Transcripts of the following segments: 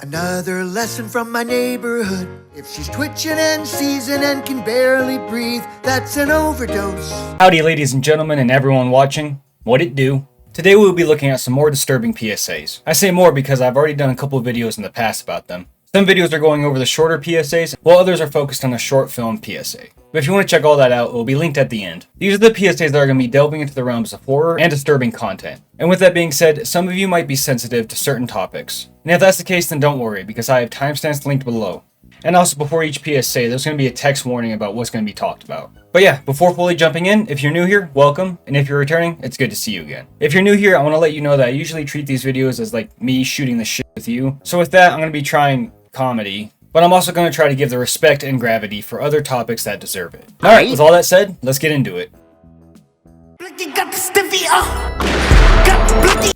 Another lesson from my neighborhood. If she's twitching and seizing and can barely breathe, that's an overdose. Howdy ladies and gentlemen and everyone watching. What it do? Today we'll be looking at some more disturbing PSAs. I say more because I've already done a couple of videos in the past about them. Some videos are going over the shorter PSAs, while others are focused on a short film PSA. But if you want to check all that out, it will be linked at the end. These are the PSAs that are going to be delving into the realms of horror and disturbing content. And with that being said, some of you might be sensitive to certain topics. And if that's the case, then don't worry, because I have timestamps linked below. And also before each PSA, there's going to be a text warning about what's going to be talked about. But yeah, before fully jumping in, if you're new here, welcome. And if you're returning, it's good to see you again. If you're new here, I want to let you know that I usually treat these videos as like me shooting the shit with you. So with that, I'm going to be trying comedy, but I'm also going to try to give the respect and gravity for other topics that deserve it. Alright, with all that said, let's get into it.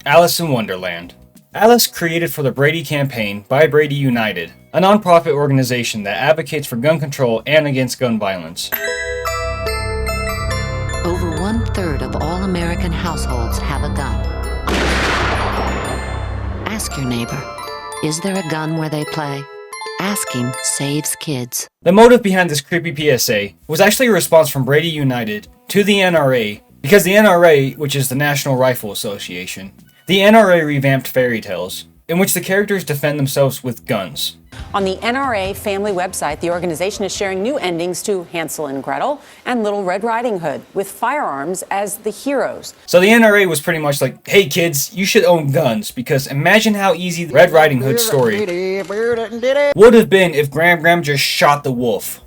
Alice in Wonderland. Alice, created for the Brady Campaign by Brady United, a non-profit organization that advocates for gun control and against gun violence. Over 1/3 of all American households have a gun. Ask your neighbor, is there a gun where they play? Asking saves kids. The motive behind this creepy PSA was actually a response from Brady United to the NRA, because the NRA, which is the National Rifle Association, the NRA revamped fairy tales, in which the characters defend themselves with guns. On the NRA family website, the organization is sharing new endings to Hansel and Gretel and Little Red Riding Hood, with firearms as the heroes. So the NRA was pretty much like, hey kids, you should own guns, because imagine how easy the Red Riding Hood story would have been if Graham just shot the wolf.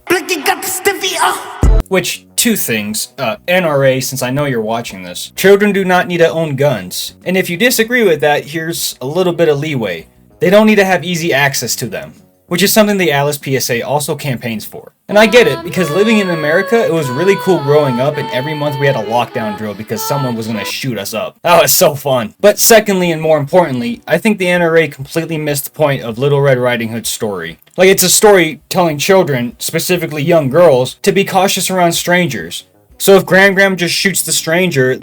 Which, two things, NRA, since I know you're watching this, children do not need to own guns. And if you disagree with that, here's a little bit of leeway. They don't need to have easy access to them, which is something the Alice PSA also campaigns for. And I get it, because living in America, it was really cool growing up and every month we had a lockdown drill because someone was gonna shoot us up. That was so fun. But secondly, and more importantly, I think the NRA completely missed the point of Little Red Riding Hood's story. Like, it's a story telling children, specifically young girls, to be cautious around strangers. So if Graham just shoots the stranger,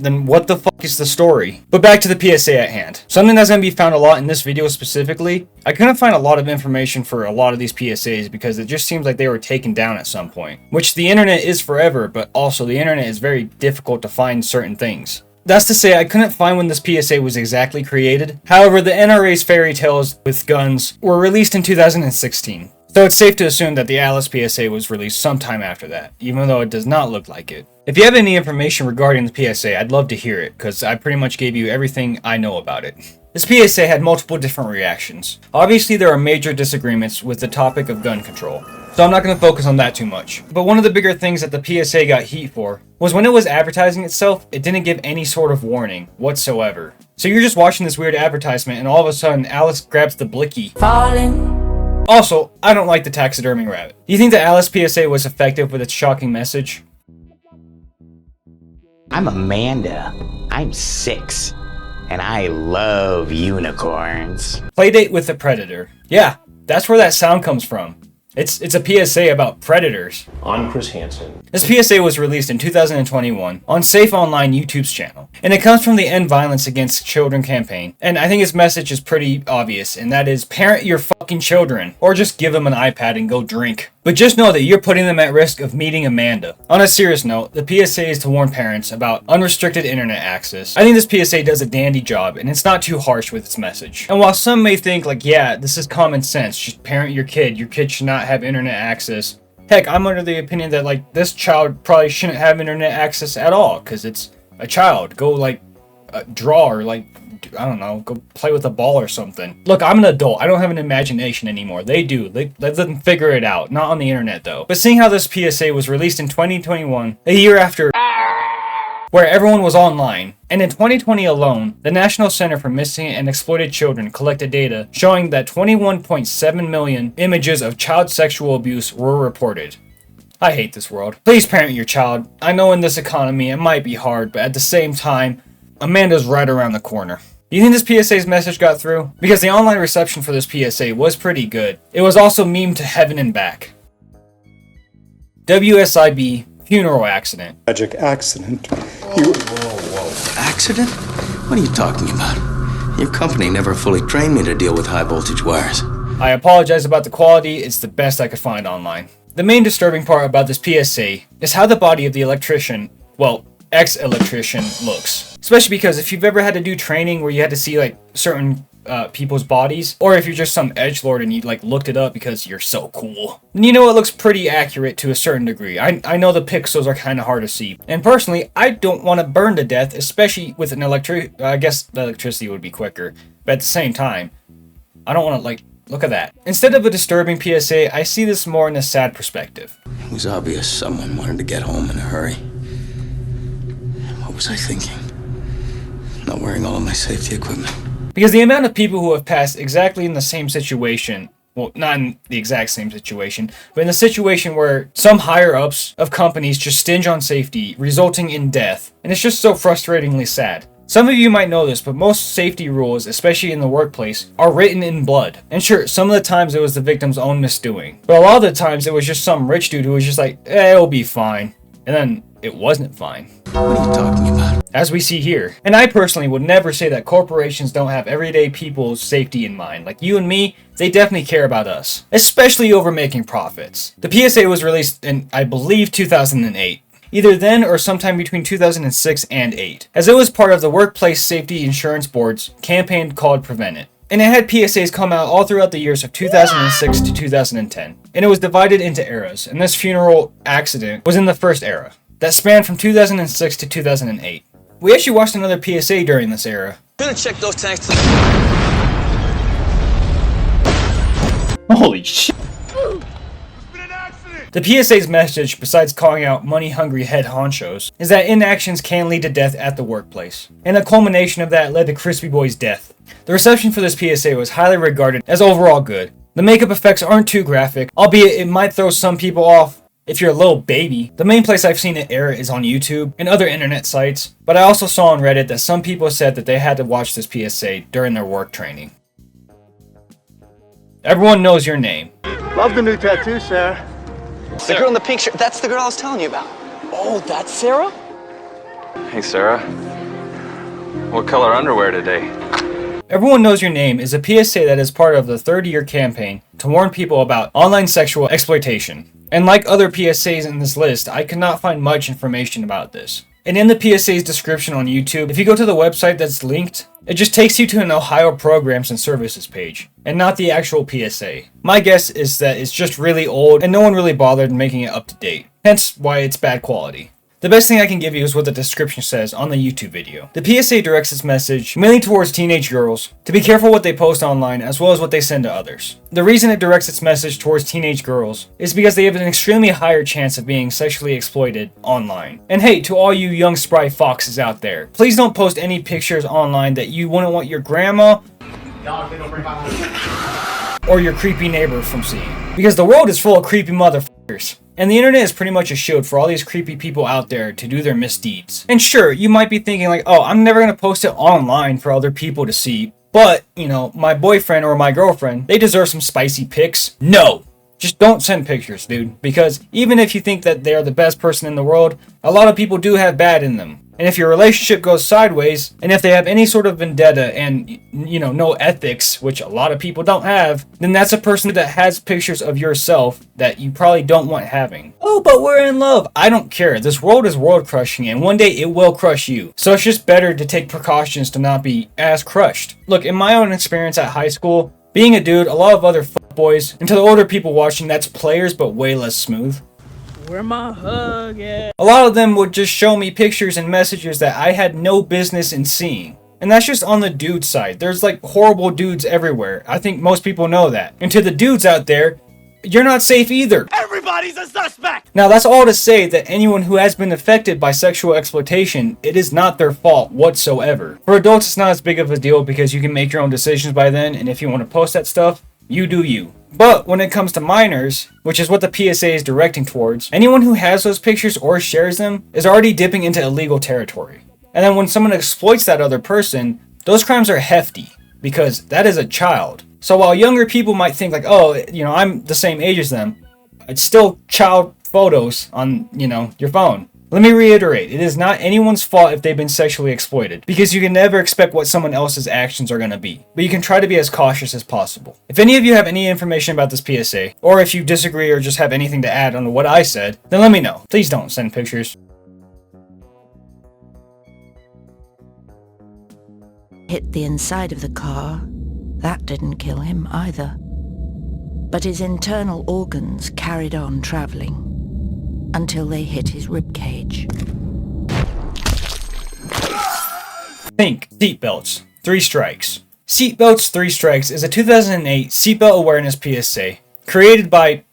then what the fuck is the story? But back to the PSA at hand. Something that's going to be found a lot in this video specifically, I couldn't find a lot of information for a lot of these PSAs because it just seems like they were taken down at some point. Which the internet is forever, but also the internet is very difficult to find certain things. That's to say, I couldn't find when this PSA was exactly created. However, the NRA's fairy tales with guns were released in 2016. So it's safe to assume that the Alice PSA was released sometime after that, even though it does not look like it. If you have any information regarding the PSA, I'd love to hear it, because I pretty much gave you everything I know about it. This PSA had multiple different reactions. Obviously, there are major disagreements with the topic of gun control, so I'm not going to focus on that too much. But one of the bigger things that the PSA got heat for was when it was advertising itself, it didn't give any sort of warning whatsoever. So you're just watching this weird advertisement and all of a sudden Alice grabs the blicky. Falling. Also, I don't like the taxidermy rabbit. Do you think the Alice PSA was effective with its shocking message? I'm Amanda. I'm 6. And I love unicorns. Playdate with the Predator. Yeah, that's where that sound comes from. It's a PSA about predators. I'm Chris Hansen. This PSA was released in 2021 on Safe Online YouTube's channel, and it comes from the End Violence Against Children campaign. And I think its message is pretty obvious, and that is parent your fucking children, or just give them an iPad and go drink. But just know that you're putting them at risk of meeting Amanda. On a serious note, the PSA is to warn parents about unrestricted internet access. I think this PSA does a dandy job, and it's not too harsh with its message. And while some may think like, yeah, this is common sense, just parent your kid should not have internet access. Heck, I'm under the opinion that like this child probably shouldn't have internet access at all, because it's a child. Go like draw or like, I don't know, go play with a ball or something. Look, I'm an adult. I don't have an imagination anymore. They do. Let them figure it out. Not on the internet, though. But seeing how this PSA was released in 2021, a year after where everyone was online, and in 2020 alone, the National Center for Missing and Exploited Children collected data showing that 21.7 million images of child sexual abuse were reported. I hate this world. Please parent your child. I know in this economy it might be hard, but at the same time, Amanda's right around the corner. Do you think this PSA's message got through? Because the online reception for this PSA was pretty good. It was also memed to heaven and back. WSIB Funeral accident. Tragic accident. Whoa. Accident? What are you talking about? Your company never fully trained me to deal with high voltage wires. I apologize about the quality, it's the best I could find online. The main disturbing part about this PSA is how the body of the electrician, well, ex-electrician, looks. Especially because if you've ever had to do training where you had to see like certain people's bodies, or if you're just some edgelord and you like looked it up because you're so cool, then you know it looks pretty accurate to a certain degree. I know the pixels are kind of hard to see, and personally I don't want to burn to death, especially with an I guess the electricity would be quicker, but at the same time I don't want to like look at that. Instead of a disturbing PSA, I see this more in a sad perspective. It was obvious someone wanted to get home in a hurry. What was I thinking? Not wearing all of my safety equipment. Because the amount of people who have passed exactly in the same situation, well, not in the exact same situation, but in the situation where some higher-ups of companies just stinge on safety, resulting in death, and it's just so frustratingly sad. Some of you might know this, but most safety rules, especially in the workplace, are written in blood. And sure, some of the times it was the victim's own misdoing, but a lot of the times it was just some rich dude who was just like, it'll be fine. And then it wasn't fine. What are you talking about? As we see here. And I personally would never say that corporations don't have everyday people's safety in mind. Like you and me, they definitely care about us, especially over making profits. The PSA was released in, I believe, 2008. Either then or sometime between 2006 and 8, as it was part of the Workplace Safety Insurance Board's campaign called Prevent It. And it had PSAs come out all throughout the years of 2006 to 2010. And it was divided into eras, and this funeral accident was in the first era, that spanned from 2006 to 2008. We actually watched another PSA during this era. Gonna check those tanks. Holy shit. The PSA's message, besides calling out money-hungry head honchos, is that inactions can lead to death at the workplace. And a culmination of that led to Crispy Boy's death. The reception for this PSA was highly regarded as overall good. The makeup effects aren't too graphic, albeit it might throw some people off if you're a little baby. The main place I've seen it air is on YouTube and other internet sites, but I also saw on Reddit that some people said that they had to watch this PSA during their work training. Everyone knows your name. Love the new tattoo, Sarah. The girl in the pink shirt, that's the girl I was telling you about. Oh, that's Sarah? Hey, Sarah. What color underwear today? Everyone Knows Your Name is a PSA that is part of the third-year campaign to warn people about online sexual exploitation. And like other PSAs in this list, I could not find much information about this. And in the PSA's description on YouTube, if you go to the website that's linked, it just takes you to an Ohio Programs and Services page, and not the actual PSA. My guess is that it's just really old and no one really bothered making it up to date, hence why it's bad quality. The best thing I can give you is what the description says on the YouTube video. The PSA directs its message mainly towards teenage girls to be careful what they post online as well as what they send to others. The reason it directs its message towards teenage girls is because they have an extremely higher chance of being sexually exploited online. And hey, to all you young spry foxes out there, please don't post any pictures online that you wouldn't want your grandma or your creepy neighbor from seeing. Because the world is full of creepy motherfuckers. And the internet is pretty much a shield for all these creepy people out there to do their misdeeds. And sure, you might be thinking like, oh, I'm never gonna post it online for other people to see, but, you know, my boyfriend or my girlfriend, they deserve some spicy pics. No! Just don't send pictures, dude. Because even if you think that they're the best person in the world, a lot of people do have bad in them. And if your relationship goes sideways, and if they have any sort of vendetta and, you know, no ethics, which a lot of people don't have, then that's a person that has pictures of yourself that you probably don't want having. Oh, but we're in love. I don't care. This world is world crushing, and one day it will crush you. So it's just better to take precautions to not be as crushed. Look, in my own experience at high school, being a dude, a lot of other fuckboys, and to the older people watching, that's players but way less smooth. Where my hug at? A lot of them would just show me pictures and messages that I had no business in seeing. And that's just on the dude side. There's like horrible dudes everywhere. I think most people know that. And to the dudes out there, you're not safe either. Everybody's a suspect! Now that's all to say that anyone who has been affected by sexual exploitation, it is not their fault whatsoever. For adults, it's not as big of a deal because you can make your own decisions by then, and if you want to post that stuff, you do you. But when it comes to minors, which is what the PSA is directing towards, anyone who has those pictures or shares them is already dipping into illegal territory. And then when someone exploits that other person, those crimes are hefty, because that is a child. So while younger people might think like, oh, you know, I'm the same age as them, it's still child photos on, you know, your phone. Let me reiterate, it is not anyone's fault if they've been sexually exploited, because you can never expect what someone else's actions are going to be, but you can try to be as cautious as possible. If any of you have any information about this PSA, or if you disagree or just have anything to add on what I said, then let me know. Please don't send pictures. Hit the inside of the car. That didn't kill him either. But his internal organs carried on traveling until they hit his ribcage. Think seatbelts, 3 strikes. Seatbelts, 3 strikes is a 2008 seatbelt awareness PSA created by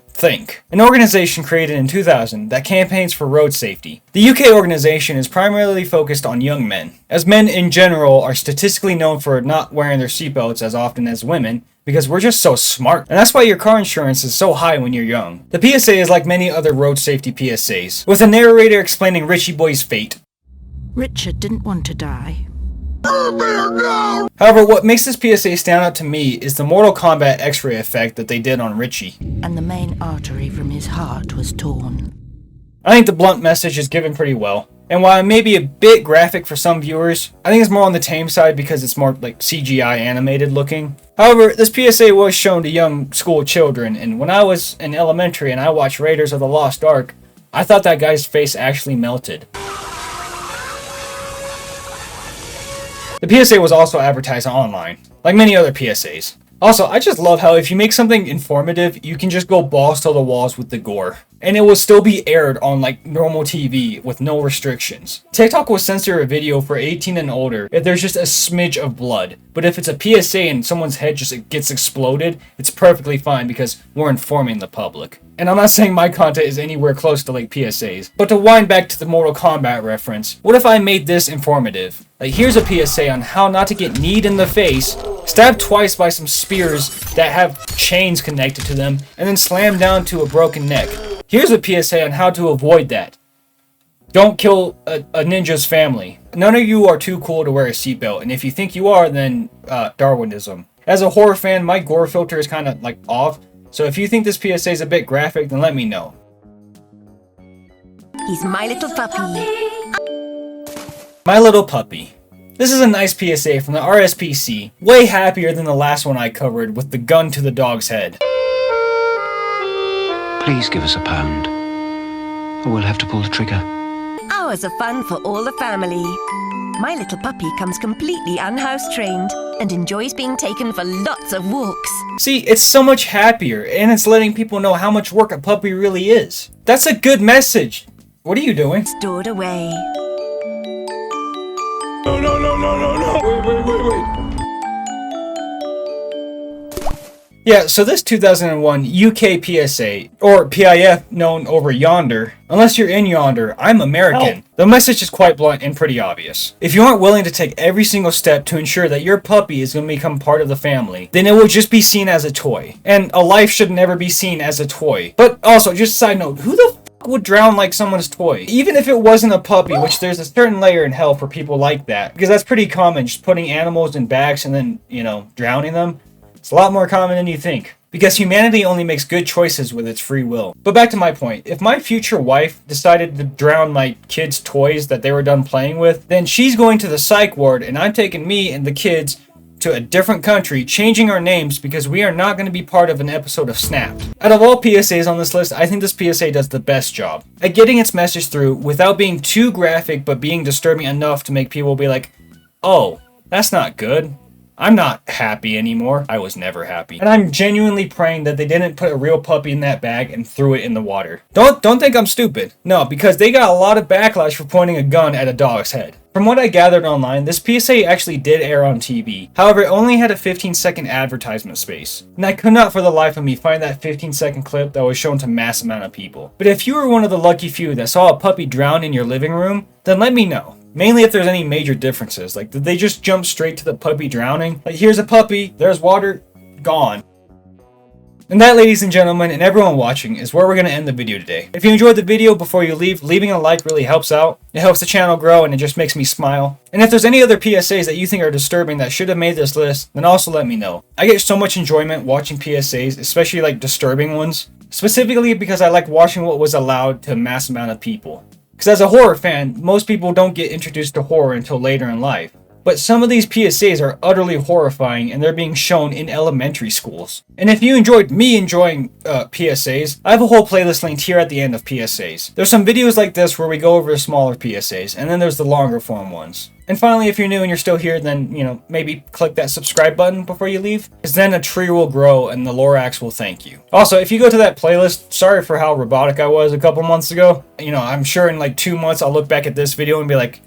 Think, an organization created in 2000 that campaigns for road safety. The UK organization is primarily focused on young men, as men in general are statistically known for not wearing their seatbelts as often as women, because we're just so smart. And that's why your car insurance is so high when you're young. The PSA is like many other road safety PSAs, with a narrator explaining Richie Boy's fate. Richard didn't want to die. However, what makes this PSA stand out to me is the Mortal Kombat X-ray effect that they did on Richie. And the main artery from his heart was torn. I think the blunt message is given pretty well. And while it may be a bit graphic for some viewers, I think it's more on the tame side because it's more like CGI animated looking. However, this PSA was shown to young school children, and when I was in elementary and I watched Raiders of the Lost Ark, I thought that guy's face actually melted. The PSA was also advertised online, like many other PSAs. Also, I just love how if you make something informative, you can just go balls to the walls with the gore. And it will still be aired on like normal TV with no restrictions. TikTok will censor a video for 18 and older if there's just a smidge of blood. But if it's a PSA and someone's head just gets exploded, it's perfectly fine because we're informing the public. And I'm not saying my content is anywhere close to like PSAs. But to wind back to the Mortal Kombat reference, what if I made this informative? Like here's a PSA on how not to get kneed in the face, stabbed twice by some spears that have chains connected to them, and then slammed down to a broken neck. Here's a PSA on how to avoid that. Don't kill a ninja's family. None of you are too cool to wear a seatbelt, and if you think you are, then Darwinism. As a horror fan, my gore filter is kind of like off, so if you think this PSA is a bit graphic, then let me know. He's my little puppy. My Little Puppy. This is a nice PSA from the RSPC, way happier than the last one I covered with the gun to the dog's head. Please give us £1, or we'll have to pull the trigger. Hours of fun for all the family. My little puppy comes completely unhouse trained and enjoys being taken for lots of walks. See, it's so much happier, and it's letting people know how much work a puppy really is. That's a good message. What are you doing? Stored away. Wait. Yeah, so this 2001 UK PSA, or PIF known over yonder, unless you're in yonder, I'm American. The message is quite blunt and pretty obvious. If you aren't willing to take every single step to ensure that your puppy is going to become part of the family, then it will just be seen as a toy. And a life should never be seen as a toy. But also, just a side note, who the f would drown like someone's toy? Even if it wasn't a puppy, which there's a certain layer in hell for people like that, because that's pretty common, just putting animals in bags and then, drowning them. It's a lot more common than you think, because humanity only makes good choices with its free will. But back to my point, if my future wife decided to drown my kids' toys that they were done playing with, then she's going to the psych ward and I'm taking me and the kids to a different country, changing our names because we are not going to be part of an episode of Snapped. Out of all PSAs on this list, I think this PSA does the best job at getting its message through without being too graphic but being disturbing enough to make people be like, oh, that's not good. I'm not happy anymore. I was never happy. And I'm genuinely praying that they didn't put a real puppy in that bag and threw it in the water. Don't think I'm stupid. No, because they got a lot of backlash for pointing a gun at a dog's head. From what I gathered online, this PSA actually did air on TV. However, it only had a 15-second advertisement space. And I could not for the life of me find that 15-second clip that was shown to mass amount of people. But if you were one of the lucky few that saw a puppy drown in your living room, then let me know. Mainly if there's any major differences, like did they just jump straight to the puppy drowning? Like here's a puppy, there's water, gone. And that, ladies and gentlemen, and everyone watching, is where we're going to end the video today. If you enjoyed the video, before you leave, leaving a like really helps out. It helps the channel grow and it just makes me smile. And if there's any other PSAs that you think are disturbing that should have made this list, then also let me know. I get so much enjoyment watching PSAs, especially like disturbing ones. Specifically because I like watching what was allowed to a mass amount of people. Because as a horror fan, most people don't get introduced to horror until later in life. But some of these PSAs are utterly horrifying and they're being shown in elementary schools. And if you enjoyed me enjoying PSAs, I have a whole playlist linked here at the end of PSAs. There's some videos like this where we go over the smaller PSAs, and then there's the longer form ones. And finally, if you're new and you're still here, then, maybe click that subscribe button before you leave, because then a tree will grow and the Lorax will thank you. Also, if you go to that playlist, sorry for how robotic I was a couple months ago. I'm sure in like 2 months I'll look back at this video and be like,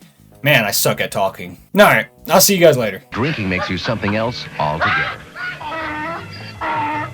man, I suck at talking. Alright, I'll see you guys later. Drinking makes you something else altogether.